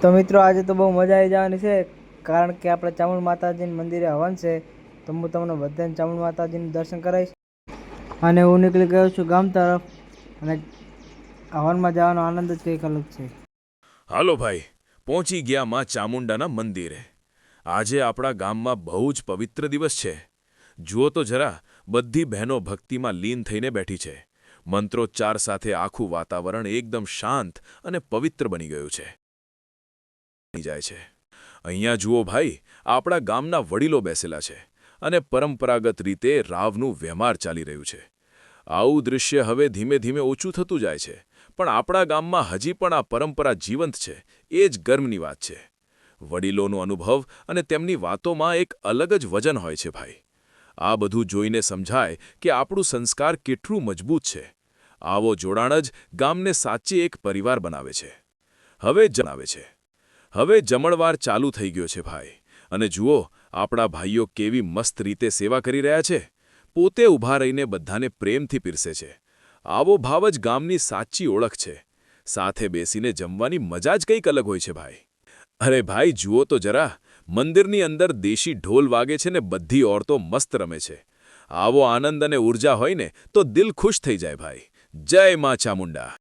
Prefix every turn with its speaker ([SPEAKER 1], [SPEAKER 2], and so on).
[SPEAKER 1] તો મિત્રો આજે તો બહુ મજા આવી જવાની છે, કારણ કે આપણે ચામુંડ માતાજીના મંદિરે હવન છે. તો હું તમને બધાને ચામુંડ માતાજીનું દર્શન કરાવીશ અને હું નીકળી ગયો છું ગામ તરફ. અને હવનમાં જવાનો આનંદ જ કંઈક અલગ છે.
[SPEAKER 2] હાલો ભાઈ, પહોંચી ગયા માં ચામુંડાના મંદિરે. આજે આપણા ગામમાં બહુ જ પવિત્ર દિવસ છે. જુઓ તો જરા, બધી બહેનો ભક્તિમાં લીન થઈને બેઠી છે. મંત્રોચ્ચાર સાથે આખું વાતાવરણ એકદમ શાંત અને પવિત્ર બની ગયું છે. જાય છે. અહીંયા જુઓ ભાઈ, આપણા ગામના વડીલો બેસેલા છે અને પરંપરાગત રીતે રાવનું વહેમાર ચાલી રહ્યું છે. આવું દૃશ્ય હવે ધીમે ધીમે ઓછું થતું જાય છે, પણ આપણા ગામમાં હજી પણ આ પરંપરા જીવંત છે. એ જ ગર્વની વાત છે. વડીલોનો અનુભવ અને તેમની વાતોમાં એક અલગ જ વજન હોય છે ભાઈ. આ બધું જોઈને સમજાય કે આપણું સંસ્કાર કેટલું મજબૂત છે. આવો જોડાણ જ ગામને સાચે એક પરિવાર બનાવે છે. હવે જમણવાર ચાલુ થઈ ગયો છે ભાઈ, અને જુઓ આપણા ભાઈઓ કેવી મસ્ત રીતે સેવા કરી રહ્યા છે. પોતે ઊભા રહીને બધાને પ્રેમથી પીરસે છે. આવો ભાવ જ ગામની સાચી ઓળખ છે. સાથે બેસીને જમવાની મજા જ કંઈક અલગ હોય છે ભાઈ. અરે ભાઈ જુઓ તો જરા, મંદિરની અંદર દેશી ઢોલ વાગે છે ને બધી ઓરતો મસ્ત રમે છે. આવો આનંદ અને ઊર્જા હોય ને તો દિલ ખુશ થઈ જાય ભાઈ. જય મા ચામુંડા.